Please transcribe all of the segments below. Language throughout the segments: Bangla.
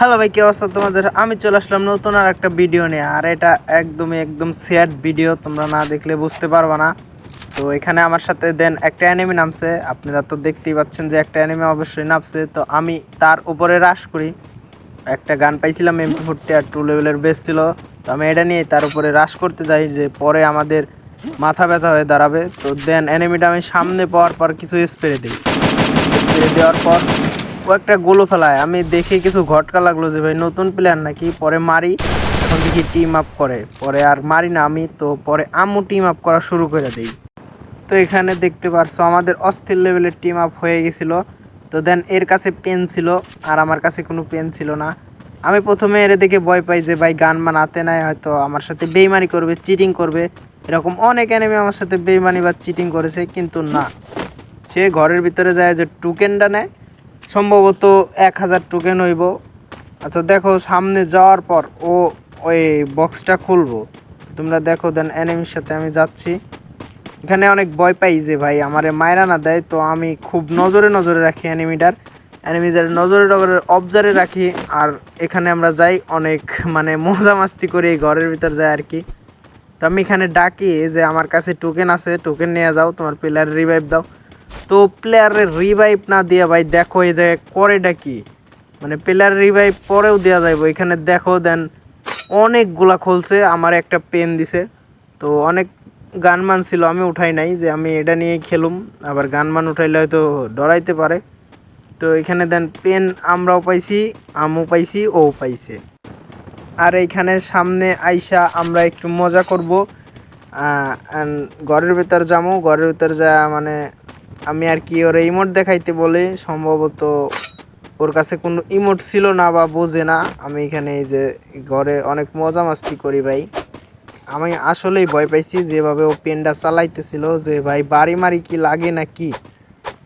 হ্যালো ভাই, কি অবস্থা তোমাদের? আমি চলে আসলাম নতুন আর একটা ভিডিও নিয়ে। আর এটা একদম স্যাড ভিডিও, তোমরা না দেখলে বুঝতে পারবে না। তো এখানে আমার সাথে দেন একটা অ্যানিমে নামছে, আপনারা তো দেখতেই পাচ্ছেন যে একটা অ্যানিমে অবশ্যই নামছে। তো আমি তার উপরে রাশ করি। একটা গান পাইছিলাম MP40 আর 2 লেভেলের বেস ছিল। তো আমি এটা নিয়ে তার উপরে রাশ করতে যাই, যে পরে আমাদের মাথা ব্যথা হয়ে দাঁড়াবে। তো দেন অ্যানিমিটা আমি সামনে পাওয়ার পর কিছু স্প্রে দিই। স্প্রে দেওয়ার পর ও একটা গোলও ফেলায়। আমি দেখে কিছু ঘটকা লাগলো যে ভাই নতুন প্লেয়ার নাকি। পরে মারি, এখন দেখি টিম আপ করে। পরে আর মারি না আমি, তো পরে আম্মু টিম আপ করা শুরু করে দেই। তো এখানে দেখতে পারছো আমাদের অস্থির লেভেলের টিম আপ হয়ে গেছিল। তো দেন এর কাছে পেন ছিল আর আমার কাছে কোনো পেন ছিল না। আমি প্রথমে এর দেখে ভয় পাই যে ভাই গান মান হাতে নাই, হয়তো আমার সাথে বেইমানি করবে, চিটিং করবে। এরকম অনেক এনিমি আমার সাথে বেইমানি বা চিটিং করেছে, কিন্তু না, সে ঘরের ভিতরে যায় যে টোকেনটা নেয়, সম্ভবত 1000 টোকেন হইব। আচ্ছা দেখো, সামনে যাওয়ার পর ও ওই বক্সটা খুলবো, তোমরা দেখো। দেন এনিমির সাথে আমি যাচ্ছি। এখানে অনেক ভয় পাই যে ভাই আমারে মায়রা না দেয়, তো আমি খুব নজরে নজরে রাখি এনিমিদের নজরে নজরে অবজারে রাখি। আর এখানে আমরা যাই অনেক, মানে মজা মাস্তি করি এই ঘরের ভিতর যাই আর কি। তো আমি এখানে ডাকি যে আমার কাছে টোকেন আছে, টোকেন নিয়ে যাও, তোমার প্লেয়ার রিভাইভ দাও। তো প্লেয়ারের রিভাইভ না দিয়ে ভাই দেখো এই জায়গায় করেটা কি, মানে প্লেয়ার রিভাইভ পরেও দেওয়া যাইব। এখানে দেখো দেন অনেকগুলা খুলছে, আমার একটা পেন দিছে। তো অনেক গানমান ছিল, আমি উঠাই নাই, যে আমি এটা নিয়ে খেলুম। আবার গানমান উঠাইলে হয়তো ডরাইতে পারে। তো এখানে দেন পেন আমরাও পাইছি, আমও পাইছি, ও পাইছে। আর এইখানে সামনে আইসা আমরা একটু মজা করব। ঘরের ভিতর যাবো, ঘরের ভিতর যা মানে আমি আর কি ওর ইমোট দেখাইতে বলে, সম্ভবত ওর কাছে কোনো ইমোট ছিল না বা বোঝে না। আমি এখানে এই যে ঘরে অনেক মজা মাস্তি করি ভাই। আমি আসলেই ভয় পাইছি যেভাবে ও পেনটা চালাইতেছিল, যে ভাই বাড়ি মারি কি লাগে না কি।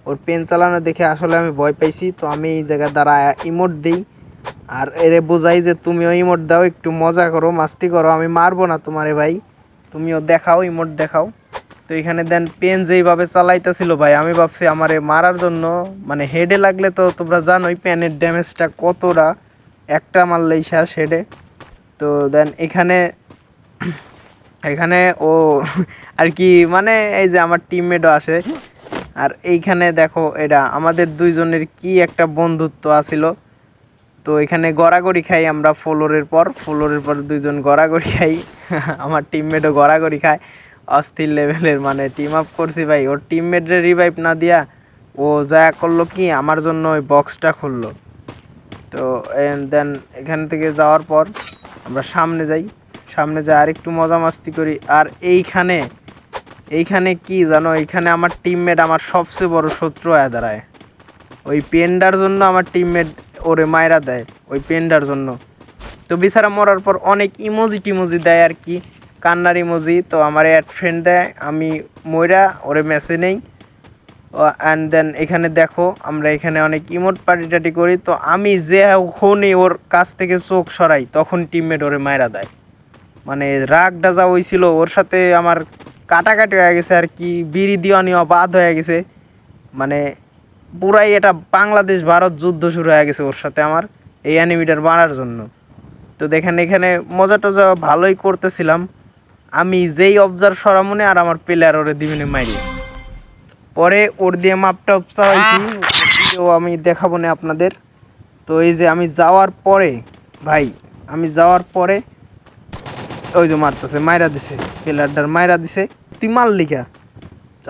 ওর পেন চালানো দেখে আসলে আমি ভয় পাইছি। তো আমি এই জায়গায় দাঁড়ায় ইমোট দিই আর এরে বোঝাই যে তুমিও ইমোট দাও, একটু মজা করো, মাস্তি করো, আমি মারবো না তোমারে ভাই, তুমিও দেখাও, ইমোট দেখাও। তো এখানে দেন পেন যেইভাবে চালাইতেছিল ভাই, আমি ভাবছি আমারে মারার জন্য, মানে হেডে লাগলে তো তোমরা জানোই পেনের ড্যামেজটা কতটা, একটা মারলেই শেষ হেডে। তো দেন এখানে এখানে ও আর কি, মানে এই যে আমার টিমমেটও আসে। আর এইখানে দেখো এটা আমাদের দুইজনের কি একটা বন্ধুত্ব আছিল। তো এখানে গড়াগড়ি খাই আমরা, ফ্লোরের পর দুইজন গড়াগড়ি খাই। আমার টিমমেটও গড়াগড়ি খায়, অস্থির লেভেলের, মানে টিম আপ করছি ভাই। ওর টিমমেটরে রিভাইভ না দিয়া ও যা করলো কি আমার জন্য ওই বক্সটা খুললো। তো দেন এখান থেকে যাওয়ার পর আমরা সামনে যাই, সামনে যাই আর একটু মজা মাস্তি করি। আর এইখানে এইখানে কি জানো, এইখানে আমার টিমমেট আমার সবচেয়ে বড় শত্রু হয়ে দাঁড়ায়। ওই পেন্ডার জন্য আমার টিমমেট ওরে মায়েরা দেয়, ওই পেন্ডার জন্য। তো বিছারা মরার পর অনেক ইমোজি টিমোজি দেয় আর কি, কান্নার ইমোজি। তো আমার অ্যাড ফ্রেন্ড দেয়, আমি ময়রা ওরে মেসে নেই। অ্যান্ড দেন এখানে দেখো আমরা এখানে অনেক ইমোট পার্টি টাটি করি। তো আমি যে যখনই ওর কাছ থেকে চোখ সরাই তখন টিমমেট ওরে মায়েরা দেয়। মানে রাগটা যা হয়েছিল ওর সাথে আমার, কাটাকাটি হয়ে গেছে আর কি, বিড়ি দিওয়ানি বাদ হয়ে গেছে। মানে পুরাই এটা বাংলাদেশ ভারত যুদ্ধ শুরু হয়ে গেছে ওর সাথে আমার, এই অ্যানিমিটার বানার জন্য। তো দেখেন এখানে মজা টজা ভালোই করতেছিলাম। আমি যেই অবজার্ভ সরামনে আর আমার প্লেয়ার ওরে দিবেনে মাইরি। পরে ওর দিয়ে মাপটা উপসা হয়েছি, ভিডিও আমি দেখাবো না আপনাদের। তো এই যে আমি যাওয়ার পরে ভাই, আমি যাওয়ার পরে ওই যে মারতেছে, মাইরা দিছে, প্লেয়ারটার মাইরা দিছে। তুই মারলি কা?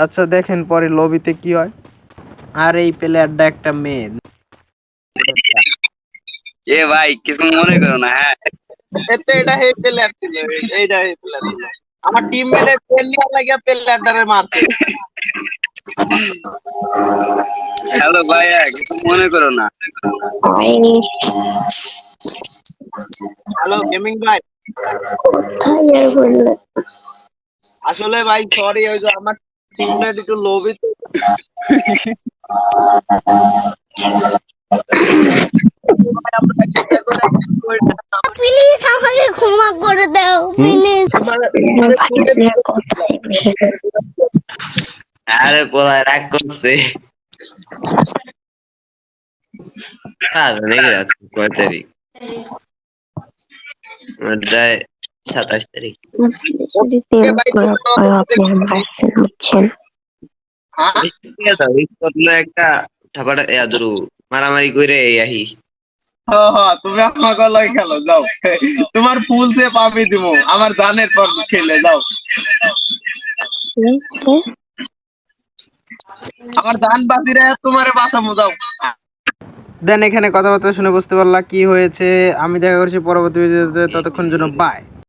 আচ্ছা দেখেন পরে লবিতে কি হয়। আর এই প্লেয়ারটা একটা মেয়ে। এ ভাই কিছু মনে করো না, হ্যাঁ। এতে এটা হে প্লেয়ার ছিল, এইটা হে প্লেয়ার ছিল। আমার টিমমেটে পেন নিয়ে লাগিয়া প্লেয়ারটারে মারছে। হ্যালো ভাইয়া, কিছু মনে করো না। হ্যালো গেমিং ভাই, আসলে ভাই সরি, ওই যে আমার টিমমেট একটু লোভী তো। ভাই, আমরা চেষ্টা করে প্লিজ আমাকে ক্ষমা করে দাও প্লিজ। আরে পোলায় রাগ করছে। দেখে কয় তারিখ ওটায় 27 তারিখ। যদি প্রেম করে করো আপনি মারছেন বুঝছেন। হ্যাঁ ঠিক আছে, ওই করলো একটা ঠাপাটা ইয়াদরু মারামারি করে আহি। তুমি আমাকে লই খেলো যাও, তোমার ফুল সে পাবি দিমু, আমার জানের পর খেলে যাও, আমার জান বাজিরে তোমারে বাঁচামু যাও। দেন এখানে কথাবার্তা শুনে বুঝতে পারলা কি হয়েছে। আমি দেখা করছি পরবর্তী ভিডিওতে, ততক্ষণ জন্য বাই।